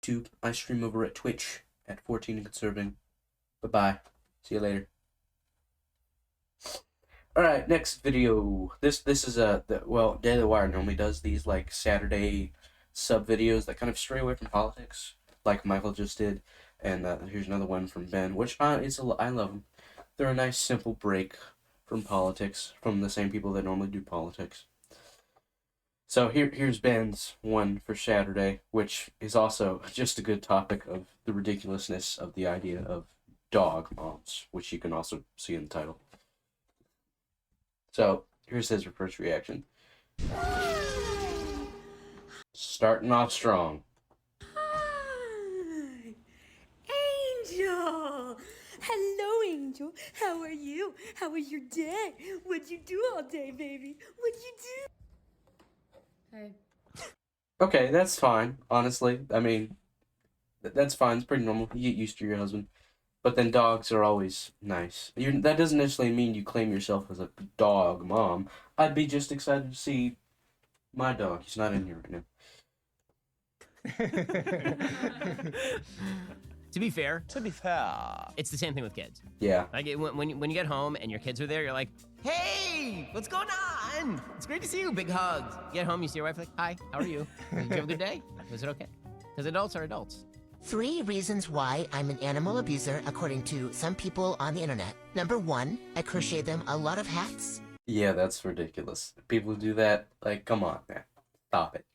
YouTube. I stream over at Twitch at 14 and Conserving. Bye-bye. See you later. Alright, next video. This is Daily Wire normally does these like Saturday sub videos that kind of stray away from politics, like Michael just did. And here's another one from Ben, which I love them. They're a nice simple break from politics, from the same people that normally do politics. So here's Ben's one for Saturday, which is also just a good topic of the ridiculousness of the idea of dog moms, which you can also see in the title. So here's his first reaction. Starting off strong. Hi, Angel. Hello, Angel. How are you? How was your day? What'd you do all day, baby? What'd you do? Hey. Okay, that's fine, honestly. I mean, that's fine. It's pretty normal. You get used to your husband. But then dogs are always nice. That doesn't necessarily mean you claim yourself as a dog mom. I'd be just excited to see my dog. He's not in here right now. To be fair, it's the same thing with kids. Yeah. Like when you get home and your kids are there, you're like, "Hey, what's going on? It's great to see you. Big hugs." You get home, you see your wife, like, "Hi, how are you? Did you have a good day? Was it okay?" Because adults are adults. 3 reasons why I'm an animal abuser, according to some people on the internet. Number 1, I crochet them a lot of hats. Yeah, that's ridiculous. People who do that, like, come on, man. Stop it.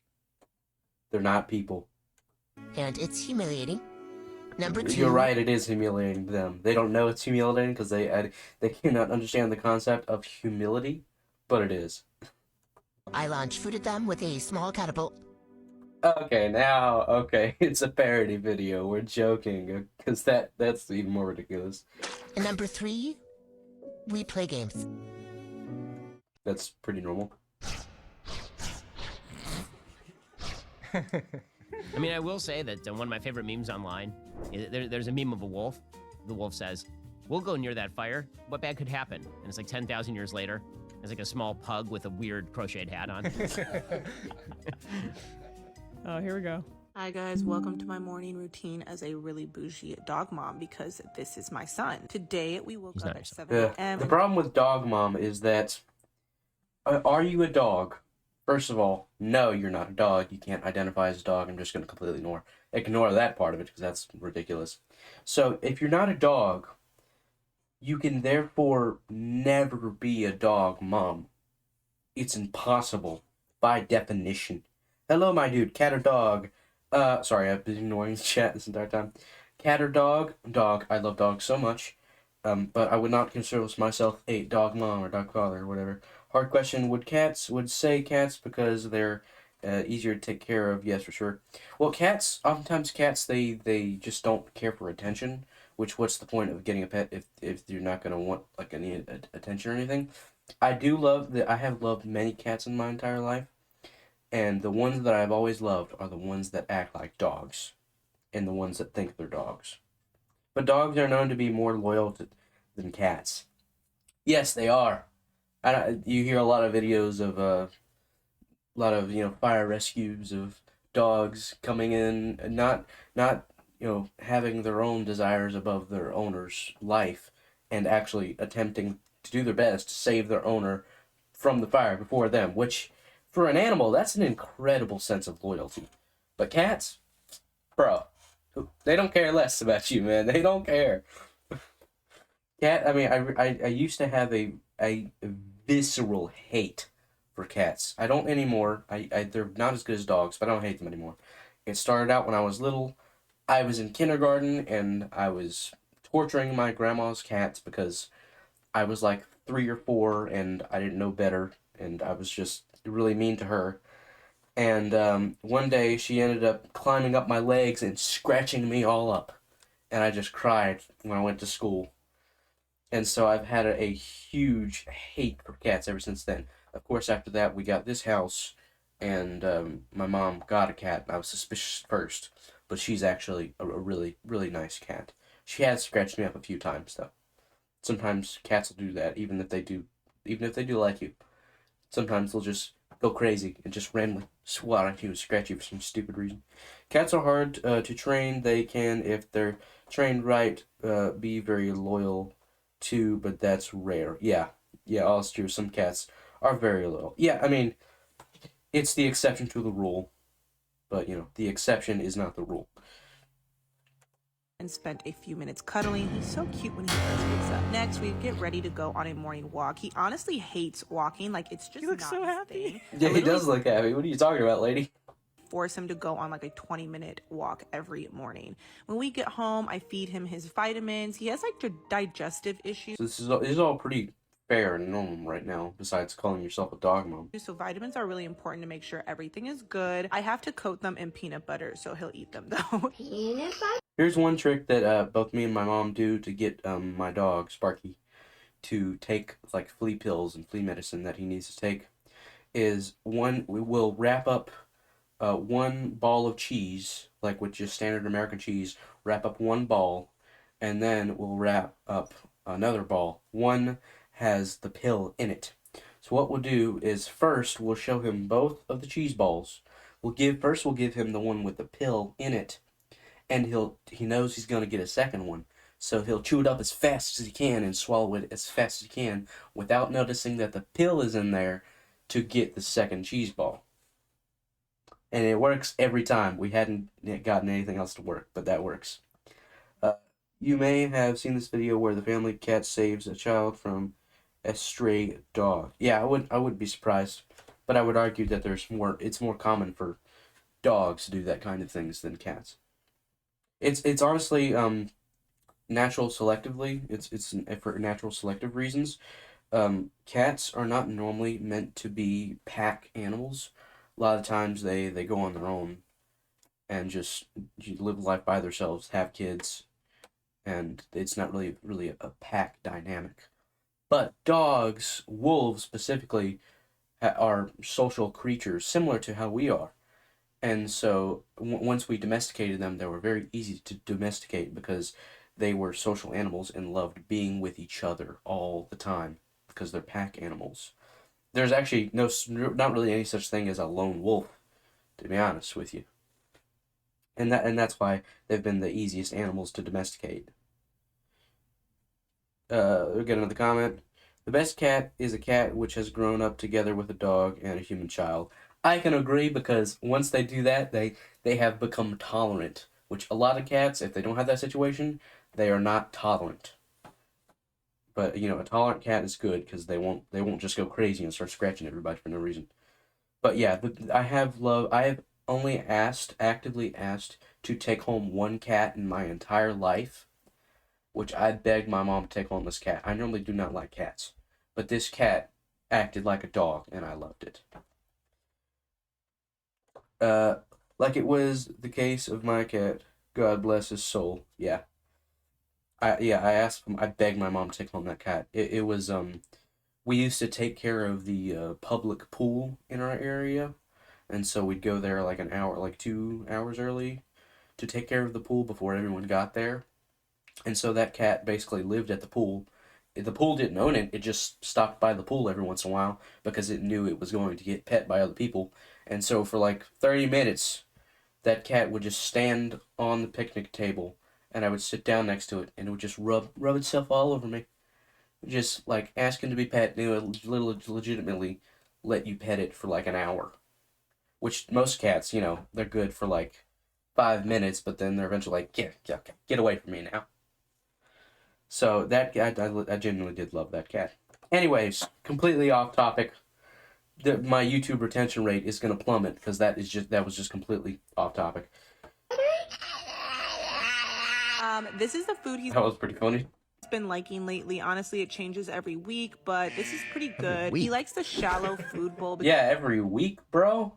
They're not people. And it's humiliating. Number 2. You're right, it is humiliating them. They don't know it's humiliating because they cannot understand the concept of humility, but it is. I launch food at them with a small catapult. Okay, it's a parody video. We're joking, because that's even more ridiculous. And number 3, we play games. That's pretty normal. I mean, I will say that one of my favorite memes online, there's a meme of a wolf. The wolf says, "We'll go near that fire. What bad could happen?" And it's like 10,000 years later. There's like a small pug with a weird crocheted hat on. Oh, here we go. Hi guys, welcome to my morning routine as a really bougie dog mom because this is my son. Today we woke up at 7 a.m. The problem with dog mom is that, are you a dog? First of all, no, you're not a dog. You can't identify as a dog. I'm just going to completely ignore that part of it because that's ridiculous. So if you're not a dog, you can therefore never be a dog mom. It's impossible by definition. Hello, my dude. Cat or dog? Sorry, I've been ignoring the chat this entire time. Cat or dog? Dog. I love dogs so much. But I would not consider myself a dog mom or dog father or whatever. Hard question. Would say cats because they're easier to take care of? Yes, for sure. Well, oftentimes cats, they just don't care for attention. Which, what's the point of getting a pet if you're not going to want like any attention or anything? I have loved many cats in my entire life. And the ones that I've always loved are the ones that act like dogs, and the ones that think they're dogs. But dogs are known to be more loyal than cats. Yes, they are. You hear a lot of videos of a lot of fire rescues of dogs coming in and not having their own desires above their owner's life, and actually attempting to do their best to save their owner from the fire before them, which, for an animal, that's an incredible sense of loyalty. But cats, bro, they don't care less about you, man. They don't care. I mean, I used to have a visceral hate for cats. I don't anymore. They're not as good as dogs, but I don't hate them anymore. It started out when I was little. I was in kindergarten, and I was torturing my grandma's cats because I was like 3 or 4, and I didn't know better, and I was just really mean to her. And one day she ended up climbing up my legs and scratching me all up, and I just cried when I went to school. And so I've had a huge hate for cats ever since then. Of course, after that we got this house, and my mom got a cat, and I was suspicious at first, but she's actually a really, really nice cat. She has scratched me up a few times though. Sometimes cats will do that, even if they do like you. Sometimes they'll just go crazy and just randomly swat at you and scratch you for some stupid reason. Cats are hard to train. They can, if they're trained right, be very loyal too, but that's rare. Yeah, all it's true. Some cats are very loyal. Yeah, I mean, it's the exception to the rule, but the exception is not the rule. And spent a few minutes cuddling. He's so cute when he first wakes up. Next, we get ready to go on a morning walk. He honestly hates walking. Like, it's just He looks not so his happy. thing. Yeah, he does look happy. What are you talking about, lady? Force him to go on like a 20-minute walk every morning. When we get home, I feed him his vitamins. He has like digestive issues. So this is all pretty fair and normal right now, besides calling yourself a dog mom. So vitamins are really important to make sure everything is good. I have to coat them in peanut butter, so he'll eat them though. Here's one trick that both me and my mom do to get my dog, Sparky, to take like flea pills and flea medicine that he needs to take, is we will wrap up one ball of cheese, like with just standard American cheese, wrap up one ball, and then we'll wrap up another ball. One has the pill in it. So what we'll do is first we'll show him both of the cheese balls. We'll give him the one with the pill in it, and he knows he's gonna get a second one. So he'll chew it up as fast as he can and swallow it as fast as he can without noticing that the pill is in there to get the second cheese ball. And it works every time. We hadn't gotten anything else to work, but that works. You may have seen this video where the family cat saves a child from a stray dog. Yeah, I would be surprised, but I would argue that it's more common for dogs to do that kind of things than cats. It's honestly natural selectively. It's for natural selective reasons. Cats are not normally meant to be pack animals. A lot of times they go on their own and just live life by themselves, have kids, and it's not really a pack dynamic. But dogs, wolves specifically, are social creatures similar to how we are. And so once we domesticated them, they were very easy to domesticate because they were social animals and loved being with each other all the time because they're pack animals. There's actually not really any such thing as a lone wolf, to be honest with you. And that's why they've been the easiest animals to domesticate. We'll get another comment. The best cat is a cat which has grown up together with a dog and a human child. I can agree because once they do that, they have become tolerant. Which a lot of cats, if they don't have that situation, they are not tolerant. But a tolerant cat is good because they won't just go crazy and start scratching everybody for no reason. But yeah, I have only actively asked to take home one cat in my entire life, which I begged my mom to take home this cat. I normally do not like cats, but this cat acted like a dog, and I loved it. Like it was the case of my cat. God bless his soul. Yeah. I asked him. I begged my mom to take home that cat. It was we used to take care of the public pool in our area, and so we'd go there like 2 hours early to take care of the pool before everyone got there. And so that cat basically lived at the pool. The pool didn't own it. It just stopped by the pool every once in a while because it knew it was going to get pet by other people. And so for like 30 minutes, that cat would just stand on the picnic table, and I would sit down next to it, and it would just rub itself all over me. Just like asking to be pet, and it would legitimately let you pet it for like an hour. Which most cats, they're good for like 5 minutes, but then they're eventually like, get away from me now. So that cat, I genuinely did love that cat. Anyways, completely off topic. My YouTube retention rate is gonna plummet because that was just completely off topic. This is the food he's That was pretty funny. been liking lately. Honestly, it changes every week, but this is pretty good. week? He likes the shallow food bowl. Yeah, every week, bro.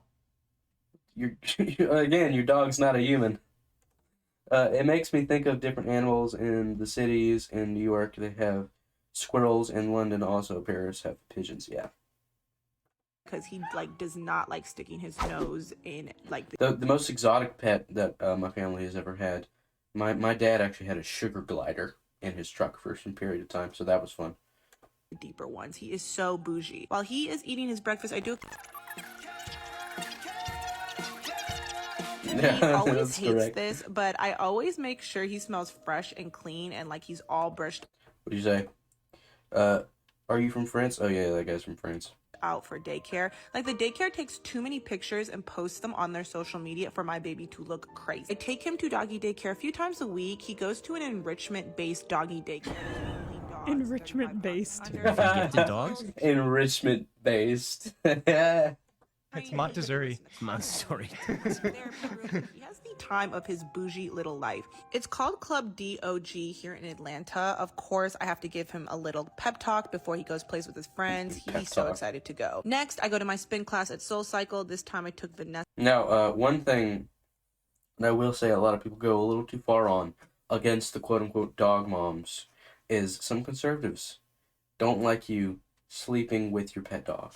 Again, your dog's not a human. It makes me think of different animals in the cities. In New York, they have squirrels. In London, also, Paris have pigeons. Yeah. Because he does not like sticking his nose in The most exotic pet that my family has ever had. My dad actually had a sugar glider in his truck for some period of time, so that was fun. deeper ones. He is so bougie. While he is eating his breakfast, I do. He always That's hates correct. this, but I always make sure he smells fresh and clean and like he's all brushed What do you say? Are you from France? Oh yeah, that guy's from France. out for daycare. Like the daycare takes too many pictures and posts them on their social media for my baby to look crazy. I take him to doggy daycare a few times a week. He goes to an enrichment-based doggy daycare. Enrichment-based. Gifted dogs? Enrichment based. It's Montessori. Montessori. He has the time of his bougie little life. It's called Club DOG here in Atlanta. Of course, I have to give him a little pep talk before he goes plays with his friends. He's so excited to go. Next, I go to my spin class at Soul Cycle. This time I took Vanessa. Now, one thing that I will say a lot of people go a little too far on against the quote-unquote dog moms is some conservatives don't like you sleeping with your pet dog.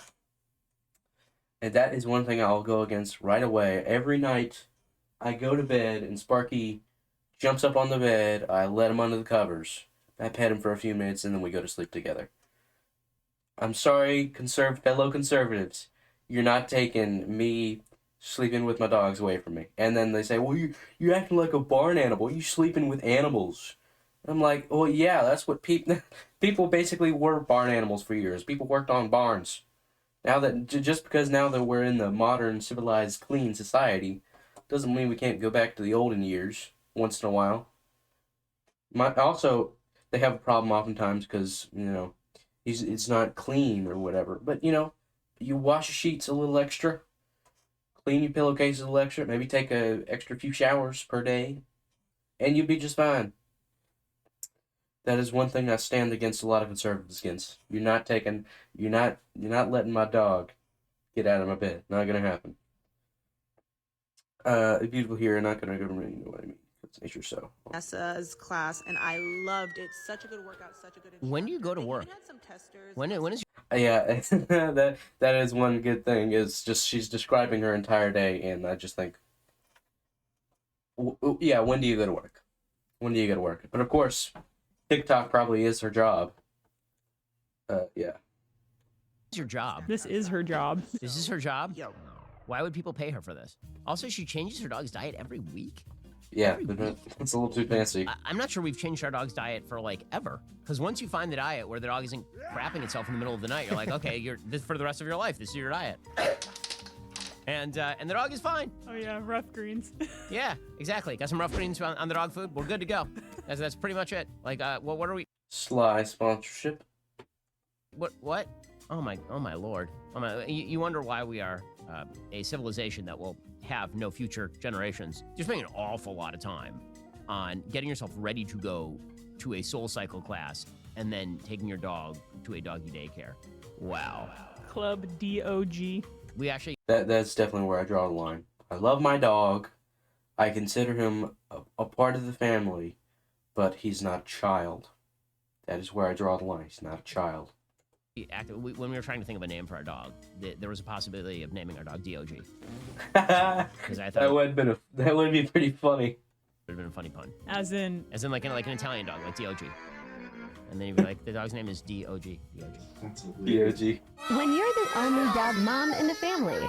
And that is one thing I'll go against right away. Every night I go to bed and Sparky jumps up on the bed, I let him under the covers, I pet him for a few minutes, and then we go to sleep together. I'm sorry, fellow conservatives, you're not taking me sleeping with my dogs away from me. And then they say, well, you're acting like a barn animal. You sleeping with animals. I'm like, well, yeah, that's what people basically were barn animals for years. People worked on barns. Now that just because now that we're in the modern, civilized, clean society, doesn't mean we can't go back to the olden years once in a while. Also, they have a problem oftentimes because it's not clean or whatever. But you wash your sheets a little extra, clean your pillowcases a little extra, maybe take a extra few showers per day, and you'll be just fine. That is one thing I stand against a lot of conservatives against. You're not letting my dog get out of my bed. Not gonna happen. Beautiful here, not gonna go to me, you know what I mean. It's nature so. Vanessa's class, and I loved it. Such a good workout, such a good instructor. When do you go to They work? even had some testers. When is Yeah, that is one good thing. Is just she's describing her entire day, and I just think, yeah, when do you go to work? When do you go to work? But of course, TikTok probably is her job. Yeah. your job? This is her job. This is her job? Yo. Why would people pay her for this? Also, she changes her dog's diet every week. Yeah, it's a little too fancy. I'm not sure we've changed our dog's diet for like ever. Because once you find the diet where the dog isn't crapping itself in the middle of the night, you're like, okay, this for the rest of your life. This is your diet. And the dog is fine. Oh yeah, rough greens. Yeah, exactly. Got some rough greens on the dog food. We're good to go. That's pretty much it. Like, what are we? Sly sponsorship. What? Oh my lord. You wonder why we are a civilization that will have no future generations. You're spending an awful lot of time on getting yourself ready to go to a Soul Cycle class and then taking your dog to a doggy daycare. Wow. Club DOG. We actually That's definitely where I draw the line. I love my dog. I consider him a part of the family, but he's not a child. That is where I draw the line. He's not a child. when we were trying to think of a name for our dog, there was a possibility of naming our dog DOG. Because I thought that would be pretty funny. It would have been a funny pun. As in like an Italian dog, like DOG. And then you'd be like, the dog's name is DOG. DOG. When you're the only dog mom in the family.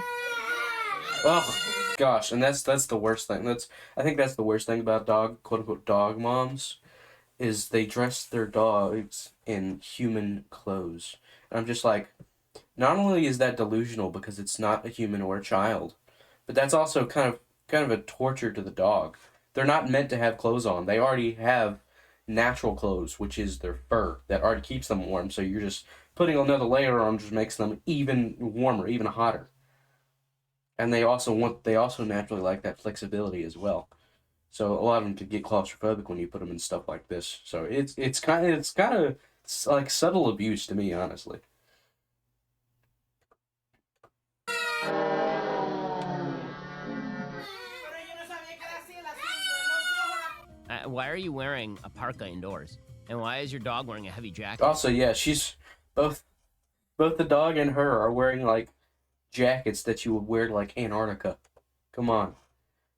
Oh gosh, and that's the worst thing. I think that's the worst thing about quote unquote dog moms, is they dress their dogs in human clothes. And I'm just like, not only is that delusional because it's not a human or a child, but that's also kind of a torture to the dog. They're not meant to have clothes on. They already have natural clothes, which is their fur, that already keeps them warm. So you're just putting another layer on, just makes them even warmer, even hotter. And they also naturally like that flexibility as well. So a lot of them could get claustrophobic when you put them in stuff like this. So it's kind of like subtle abuse to me, honestly. Why are you wearing a parka indoors? And why is your dog wearing a heavy jacket? Also, yeah, she's both the dog and her are wearing like jackets that you would wear to like Antarctica. Come on.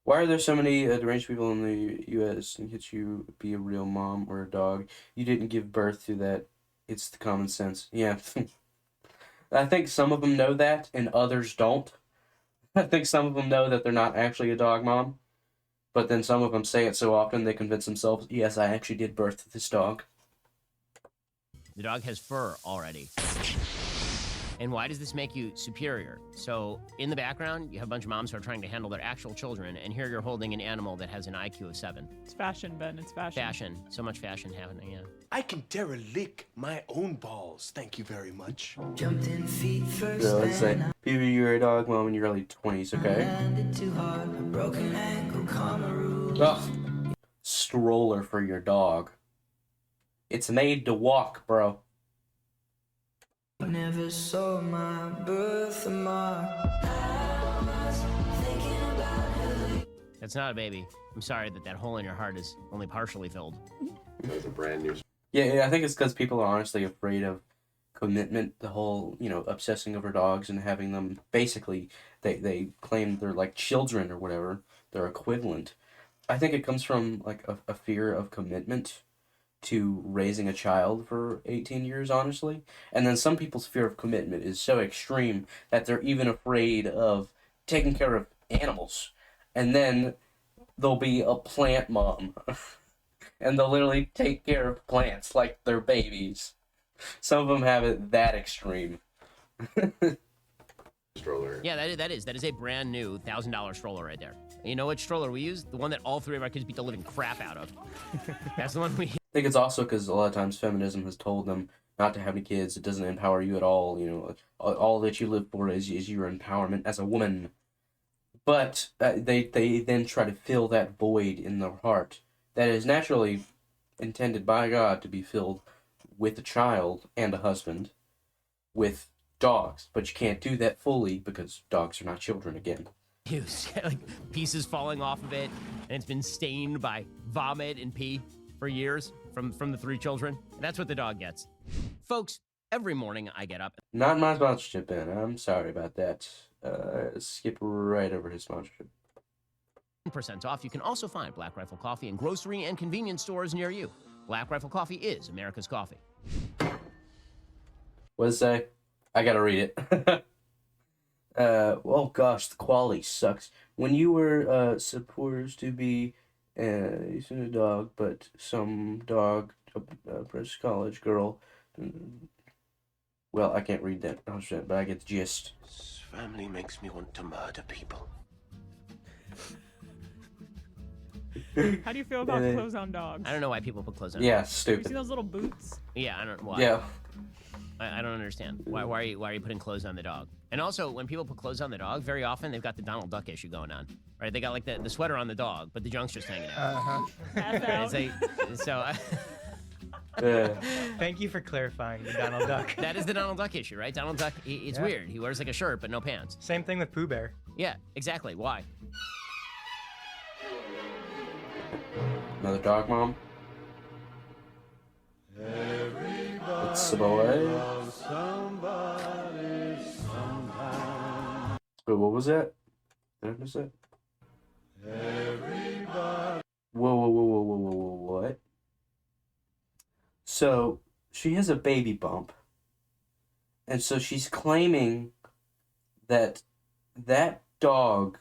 Why are there so many deranged people in the U.S. and can't you be a real mom or a dog? You didn't give birth to that It's the common sense. Yeah. I think some of them know that and others don't. I think some of them know that they're not actually a dog mom, but then some of them say it so often they convince themselves, yes, I actually did birth this dog. The dog has fur already. And why does this make you superior? So in the background, you have a bunch of moms who are trying to handle their actual children, and here you're holding an animal that has an IQ of 7. It's fashion, Ben. It's fashion. Fashion. So much fashion happening, yeah. I can derelict my own balls, thank you very much. So let's say, Phoebe, you're a dog mom in your early 20s, okay? Ugh. Stroller for your dog. It's made to walk, bro. Never saw my birthmark. That's not a baby. I'm sorry that hole in your heart is only partially filled. That's a brand new. Yeah, I think it's because people are honestly afraid of commitment, the whole, obsessing over dogs and having them, basically, they claim they're like children or whatever, they're equivalent. I think it comes from, like, a fear of commitment to raising a child for 18 years, honestly. And then some people's fear of commitment is so extreme that they're even afraid of taking care of animals. And then there'll be a plant mom. And they'll literally take care of plants like they're babies. Some of them have it that extreme. Stroller. Yeah, that is a brand new $1,000 stroller right there. And you know what stroller we use? The one that all 3 of our kids beat the living crap out of. That's the one we I think it's also because a lot of times feminism has told them not to have any kids. It doesn't empower you at all. All that you live for is your empowerment as a woman. But they then try to fill that void in their heart that is naturally intended by God to be filled with a child and a husband with dogs. But you can't do that fully because dogs are not children again. like pieces falling off of it, and it's been stained by vomit and pee for years from the 3 children. And that's what the dog gets. Folks, every morning I get up. Not my sponsorship, Ben. I'm sorry about that. Skip right over his sponsorship. % off. You can also find Black Rifle Coffee in grocery and convenience stores near you. Black Rifle Coffee is America's coffee. What does it say? I gotta read it. Oh gosh, the quality sucks. When you were supposed to be a dog, but some dog, British college girl. Well, I can't read that, but I get the gist. This family makes me want to murder people. How do you feel about clothes on dogs? I don't know why people put clothes on. Yeah, You see stupid. those little boots? Yeah, I don't why. Yeah. I don't understand. Why are you putting clothes on the dog? And also, when people put clothes on the dog, very often they've got the Donald Duck issue going on, right? They got like the sweater on the dog, but the junk's just hanging out. Pass out. It's like, Thank you for clarifying the Donald Duck. that is the Donald Duck issue, right? Donald Duck, it's weird. He wears like a shirt but no pants. Same thing with Pooh Bear. Yeah, exactly. Why? Another dog mom. It's a boy. Wait, what was that? Did I miss that? Whoa, what? So, she has a baby bump. And so she's claiming that that dog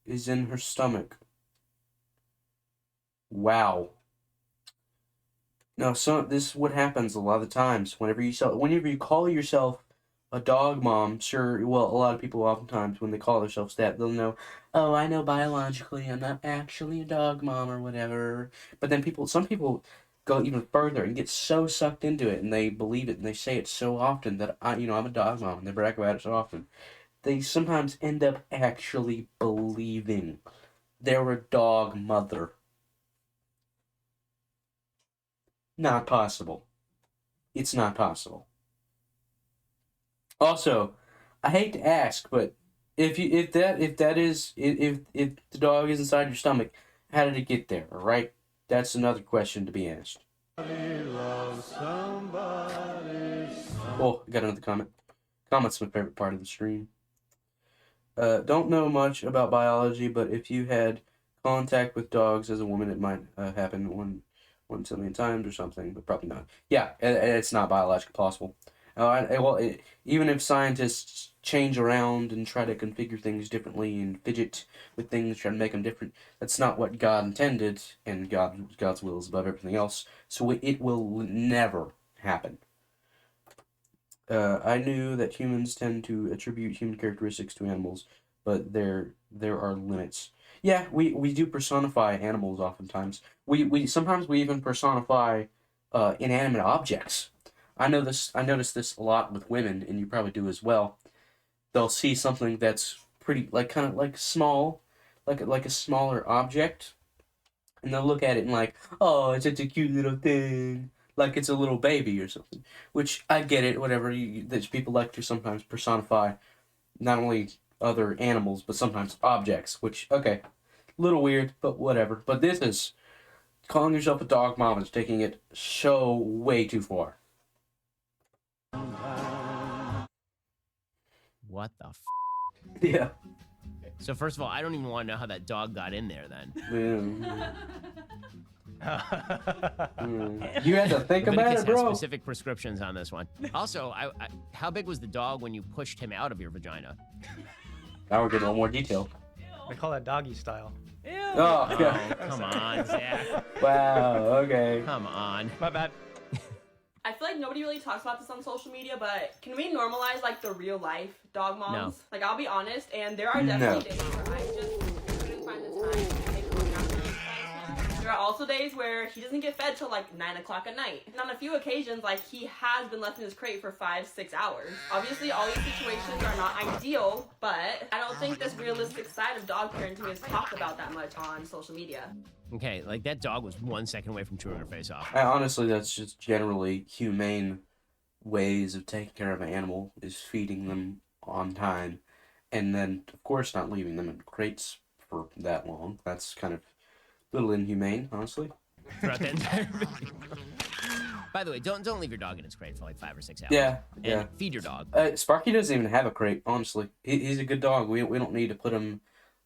is in her stomach. Wow. Now, this is what happens a lot of the times. Whenever you call yourself a dog mom, sure, well, a lot of people oftentimes, when they call themselves that, they'll know, oh, I know biologically I'm not actually a dog mom or whatever. But then some people go even further and get so sucked into it and they believe it and they say it so often that, I'm a dog mom and they brag about it so often. They sometimes end up actually believing they're a dog mother. Not possible. It's not possible. Also, I hate to ask, but if the dog is inside your stomach, how did it get there? All right, that's another question to be asked. Oh, I got another comment. Comment's my favorite part of the stream. Don't know much about biology, but if you had contact with dogs as a woman, it might happen once a million times or something, but probably not. Yeah, it's not biologically possible. Even if scientists change around and try to configure things differently and fidget with things, try to make them different, that's not what God intended, and God's will is above everything else, so it will never happen. I knew that humans tend to attribute human characteristics to animals, but there are limits. Yeah, we do personify animals oftentimes. We sometimes we even personify inanimate objects. I notice this a lot with women, and you probably do as well. They'll see something that's pretty, like, kind of like small, like a smaller object, and they'll look at it and like, oh, it's such a cute little thing, like it's a little baby or something. Which I get it, whatever. That people like to sometimes personify not only other animals but sometimes objects. Which, okay, little weird, but whatever. But this is calling yourself a dog mom is taking it so way too far. What the f? Yeah. So first of all, I don't even want to know how that dog got in there then. You had to think about Leviticus it, bro. has specific prescriptions on this one. Also, how big was the dog when you pushed him out of your vagina? Now we're getting a little more detail. They call that doggy style. Ew. Oh, yeah. Come on, Zach. Wow, okay. Come on. My bad. I feel like nobody really talks about this on social media, but can we normalize like the real life dog moms? No. Like, I'll be honest, and there are definitely days where I just couldn't find the time to take him out to exercise. There are also days where he doesn't get fed till like 9 o'clock at night. And on a few occasions, like, he has been left in his crate for 5-6 hours. Obviously, all these situations are not ideal, but I don't think this realistic side of dog parenting is talked about that much on social media. Okay, like that dog was 1 second away from chewing her face off. Honestly, that's just generally humane ways of taking care of an animal, is feeding them on time, and then, of course, not leaving them in crates for that long. That's kind of a little inhumane, honestly. Throughout the entire video. By the way, don't leave your dog in its crate for like 5 or 6 hours. Yeah, And yeah. feed your dog. Sparky doesn't even have a crate, honestly. He's a good dog. We don't need to put him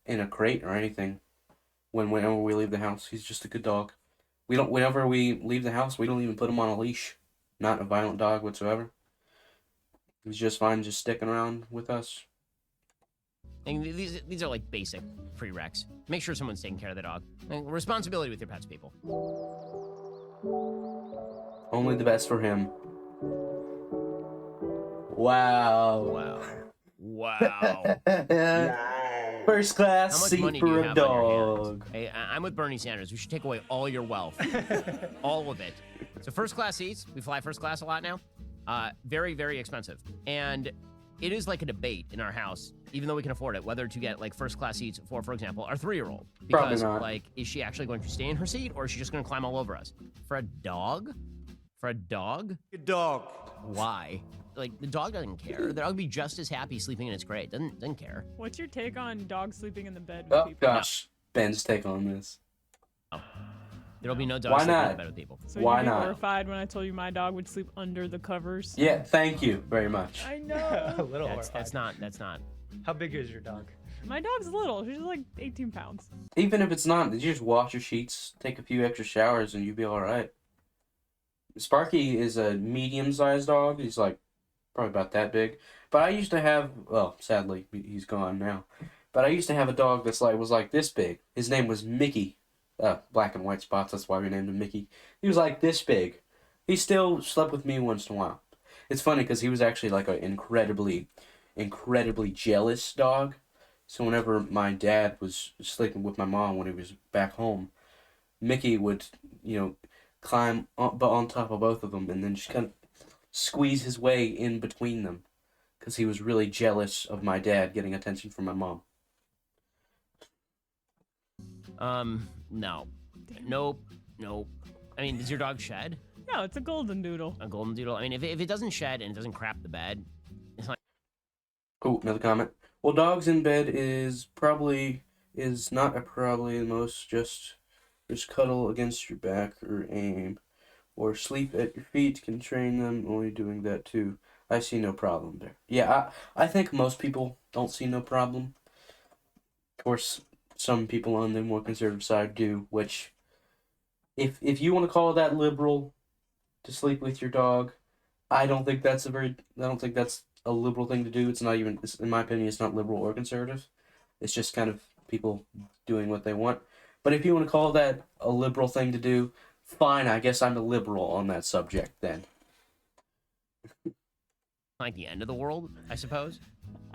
in a crate or anything whenever we leave the house. He's just a good dog. Whenever we leave the house, we don't even put him on a leash. Not a violent dog whatsoever. He's just fine just sticking around with us. And these are like basic prereqs. Make sure someone's taking care of the dog. And responsibility with your pets, people. Only the best for him. Wow. Wow. Wow. First class How much seat money do for you a have on your hands? dog. Hey, I'm with Bernie Sanders. We should take away all your wealth. All of it. So first class seats, we fly first class a lot now. Very, very expensive. And it is like a debate in our house, even though we can afford it, whether to get like first class seats for example, our 3-year-old. Probably Because not. like, is she actually going to stay in her seat or is she just going to climb all over us? For a dog? For a dog? Good dog. Why? Like, the dog doesn't care. The dog would be just as happy sleeping in its crate. Doesn't care. What's your take on dogs sleeping in the bed with Oh, people? gosh. Ben's take on this. There'll be no dog Why sleeping in not? the bed with people. So Why you'd be not? horrified when I told you my dog would sleep under the covers? Yeah, thank you very much. I A know. little That's horrified. not. How big is your dog? My dog's little. She's like 18 pounds. Even if it's not, you just wash your sheets, take a few extra showers, and you'll be alright. Sparky is a medium-sized dog. He's like probably about that big. But I used to have, well, sadly, he's gone now. But I used to have a dog was like this big. His name was Mickey. Black and white spots, that's why we named him Mickey. He was like this big. He still slept with me once in a while. It's funny because he was actually like an incredibly jealous dog. So whenever my dad was sleeping with my mom when he was back home, Mickey would, climb on top of both of them and then just kind of squeeze his way in between them because he was really jealous of my dad getting attention from my mom. No. Nope. I mean, does your dog shed? No, it's a golden doodle. A golden doodle? I mean, if it doesn't shed and it doesn't crap the bed, it's not. Oh, another comment. Well, dogs in bed is not a probably the most just cuddle against your back or aim or sleep at your feet can train them only doing that too. I see no problem there. Yeah, I think most people don't see no problem. Of course, some people on the more conservative side do, which If you want to call that liberal to sleep with your dog, I don't think that's a liberal thing to do. It's not even, in my opinion, it's not liberal or conservative. It's just kind of people doing what they want. But if you want to call that a liberal thing to do, fine. I guess I'm a liberal on that subject then. Like the end of the world, I suppose.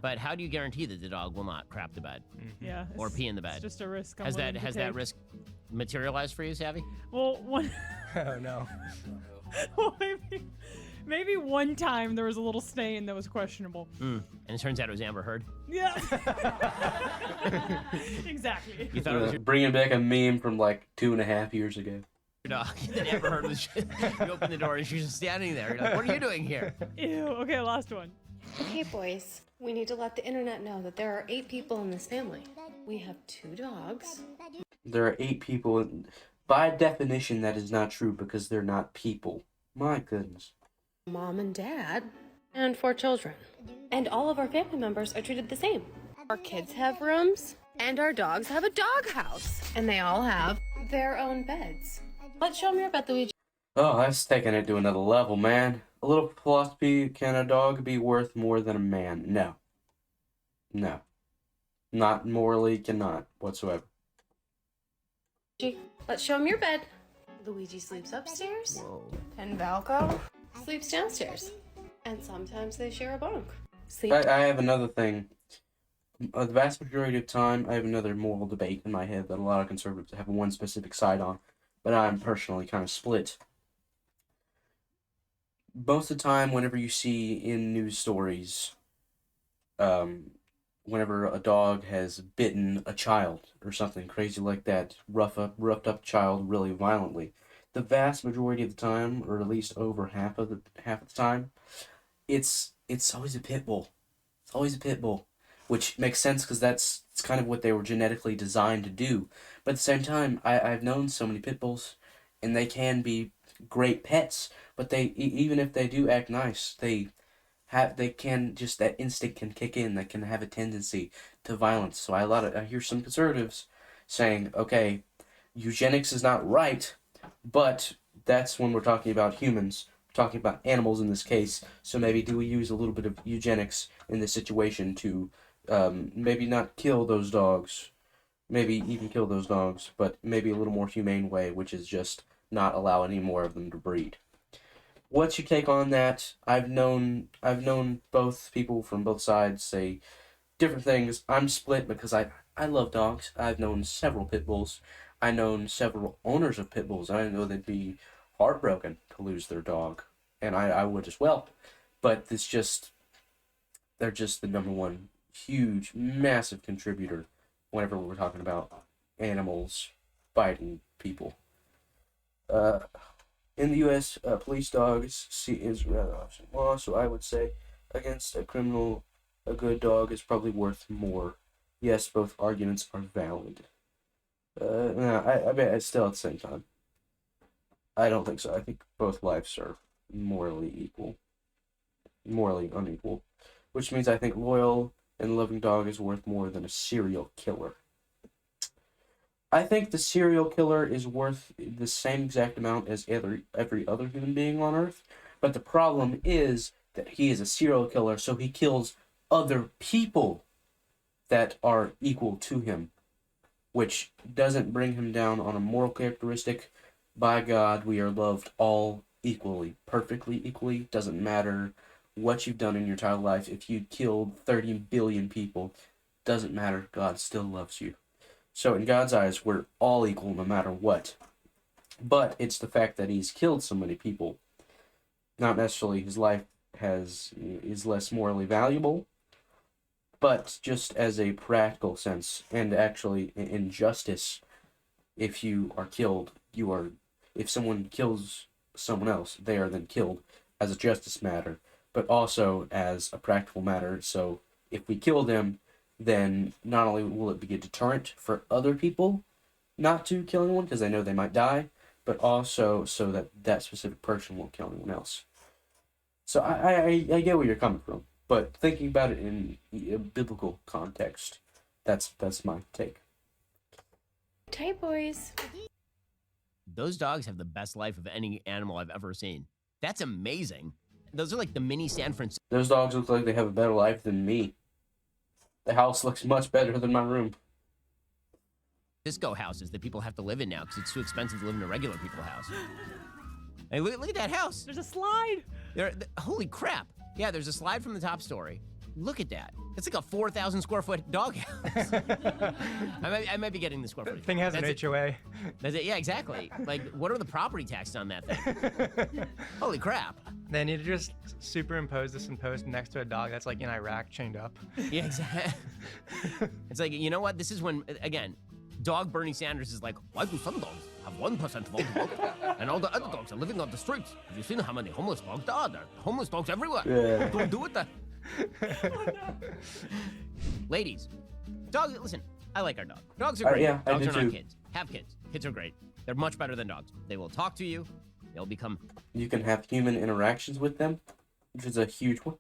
But how do you guarantee that the dog will not crap the bed? Yeah. Or pee in the bed? It's just a risk. Has that risk materialized for you, Savvy? Well, one. Oh no. Well, maybe one time there was a little stain that was questionable. And it turns out it was Amber Heard. Yeah. Exactly. You thought it was your Bringing back a meme from like 2.5 years ago. dog that Amber Heard was. You open the door and she's just standing there. You're like, what are you doing here? Ew. Okay, last one. Okay, boys, we need to let the internet know that there are 8 people in this family. We have 2 dogs. There are 8 people. By definition, that is not true because they're not people. My goodness. Mom and dad, and 4 children. And all of our family members are treated the same. Our kids have rooms, and our dogs have a dog house. And they all have their own beds. Let's show them your bed, Luigi. Oh, that's taking it to another level, man. A little philosophy, can a dog be worth more than a man? No. No. Not morally, cannot whatsoever. Let's show them your bed. Luigi sleeps upstairs. Whoa. And Valco sleeps downstairs. And sometimes they share a bunk. I have another thing. The vast majority of time, I have another moral debate in my head that a lot of conservatives have one specific side on, but I'm personally kind of split. Most of the time, whenever you see in news stories, whenever a dog has bitten a child or something crazy like that, roughed up child really violently, the vast majority of the time, or at least over half of the time, it's always a pit bull. It's always a pit bull, which makes sense because it's kind of what they were genetically designed to do. But at the same time, I've known so many pit bulls, and they can be great pets. But even if they do act nice, that instinct can kick in. They can have a tendency to violence. So I hear some conservatives saying, okay, eugenics is not right, but that's when we're talking about humans. We're talking about animals in this case. So maybe do we use a little bit of eugenics in this situation to maybe not kill those dogs, maybe even kill those dogs, but maybe a little more humane way, which is just not allow any more of them to breed. What's your take on that? I've known both people from both sides say different things. I'm split because I love dogs. I've known several pit bulls. I've known several owners of pit bulls. I know they'd be heartbroken to lose their dog, and I would as well. But they're just the number one huge, massive contributor whenever we're talking about animals biting people. In the U.S., police dogs is rather often law, so I would say against a criminal, a good dog is probably worth more. Yes, both arguments are valid. No, I bet still at the same time. I don't think so. I think both lives are morally unequal, which means I think loyal and loving dog is worth more than a serial killer. I think the serial killer is worth the same exact amount as every other human being on Earth, but the problem is that he is a serial killer, so he kills other people that are equal to him, which doesn't bring him down on a moral characteristic. By God, we are loved all equally, perfectly equally. Doesn't matter what you've done in your entire life. If you killed 30 billion people, doesn't matter. God still loves you. So in God's eyes, we're all equal no matter what. But it's the fact that he's killed so many people. Not necessarily his life is less morally valuable, but just as a practical sense, and actually in justice, if you are killed, if someone kills someone else, they are then killed as a justice matter, but also as a practical matter. So if we kill them, then not only will it be a deterrent for other people not to kill anyone because they know they might die, but also so that that specific person won't kill anyone else. So I get where you're coming from, but thinking about it in a biblical context, that's my take. Tight boys. those dogs have the best life of any animal I've ever seen. That's amazing. Those are like the mini San Those dogs look like they have a better life than me. The house looks much better than my room. Francisco houses that people have to live in now because it's too expensive to live in a regular people house. Hey, look at that house. There's a slide. Holy crap. Yeah, there's a slide from the top story. Look at that. It's like a 4,000 square foot dog house. I might be getting the square footage. Thing has an HOA. That's it. Yeah, exactly. Like, what are the property taxes on that thing? Holy crap. They need to just superimpose this and post next to a dog that's like in Iraq chained up. Yeah, exactly. It's like, you know what? This is when, again, dog Bernie Sanders is like, why do some dogs have 1% vote vote, and all the other dogs are living on the streets? Have you seen how many homeless dogs there are? There are homeless dogs everywhere. Yeah. Don't do it that. Ladies, dogs, listen, I like our dog. Dogs are great. Yeah, I dogs do are not too. kids. Have kids. Kids are great. They're much better than dogs. They will talk to you. They'll become... You can have human interactions with them, which is a huge one.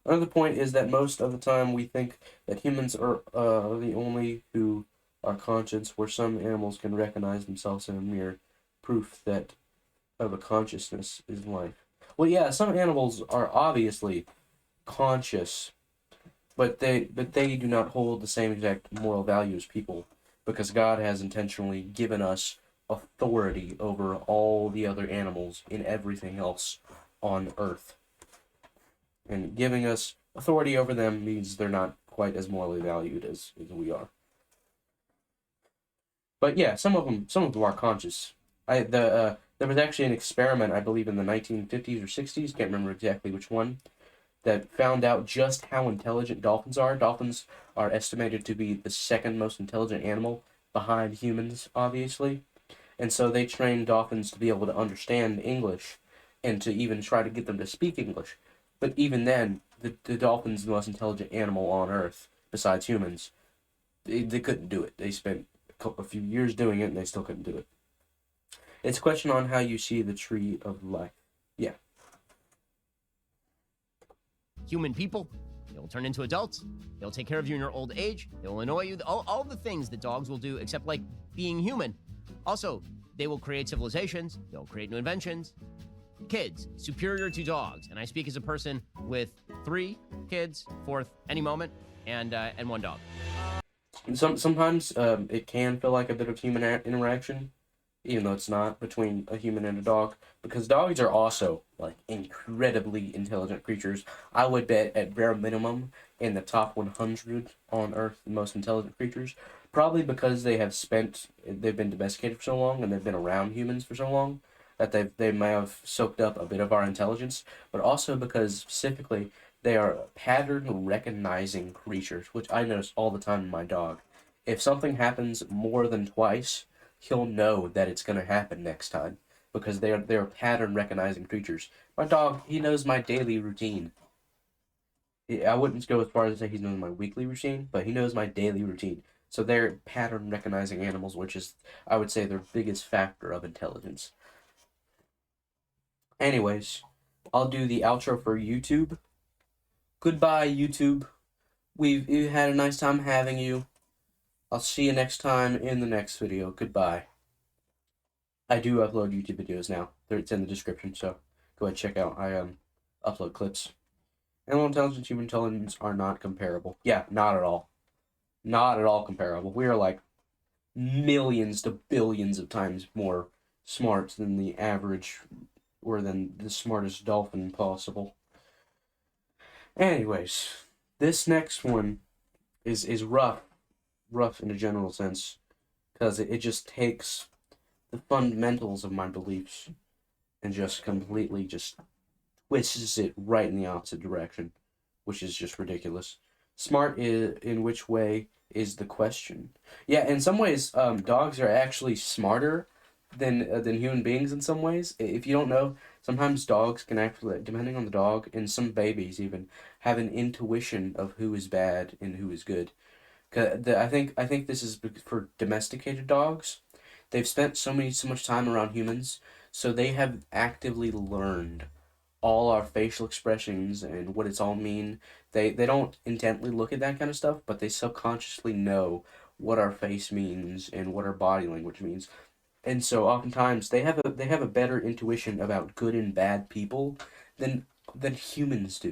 Another point is that most of the time we think that humans are the only who are conscious, where some animals can recognize themselves in a mirror, proof that of a consciousness is life. Well, yeah, some animals are obviously conscious, but they do not hold the same exact moral value as people, because God has intentionally given us authority over all the other animals in everything else on Earth. And giving us authority over them means they're not quite as morally valued as we are. But yeah, some of them are conscious. There was actually an experiment, I believe, in the 1950s or 60s, can't remember exactly which one, that found out just how intelligent dolphins are. Dolphins are estimated to be the second most intelligent animal behind humans, obviously. And so they trained dolphins to be able to understand English and to even try to get them to speak English. But even then, the dolphin's the most intelligent animal on Earth, besides humans. They couldn't do it. They spent a few years doing it, and they still couldn't do it. It's a question on how you see the tree of life. Yeah. Human people. They'll turn into adults. They'll take care of you in your old age. They'll annoy you. All the things that dogs will do, except like being human. Also, they will create civilizations. They'll create new inventions. Kids, superior to dogs. And I speak as a person with 3 kids, 4th, any moment, and 1 dog. Sometimes it can feel like a bit of human interaction, even though it's not, between a human and a dog, because dogs are also like incredibly intelligent creatures. I would bet at bare minimum in the top 100 on Earth, the most intelligent creatures, probably because they've been domesticated for so long and they've been around humans for so long that they may have soaked up a bit of our intelligence, but also because specifically they are pattern recognizing creatures, which I notice all the time in my dog. If something happens more than twice, he'll know that it's going to happen next time, because they're pattern recognizing creatures. My dog, he knows my daily routine. I wouldn't go as far as to say he knows my weekly routine, but he knows my daily routine. So they're pattern recognizing animals, which is, I would say, their biggest factor of intelligence. Anyways, I'll do the outro for YouTube. Goodbye, YouTube. We've had a nice time having you. I'll see you next time in the next video. Goodbye. I do upload YouTube videos now. It's in the description, so go ahead and check out. I upload clips. Animal intelligence, human intelligence are not comparable. Yeah, not at all. Not at all comparable. We are like millions to billions of times more smart than the average, or than the smartest dolphin possible. Anyways, this next one is rough in a general sense, because it just takes the fundamentals of my beliefs and just completely just twists it right in the opposite direction, which is just ridiculous. Smart in which way is the question. Yeah, in some ways, dogs are actually smarter than human beings in some ways. If you don't know, sometimes dogs can actually, depending on the dog, and some babies even, have an intuition of who is bad and who is good. I think this is for domesticated dogs. They've spent so much time around humans, so they have actively learned all our facial expressions and what it's all mean. They don't intently look at that kind of stuff, but they subconsciously know what our face means and what our body language means. And so oftentimes they have a better intuition about good and bad people than humans do.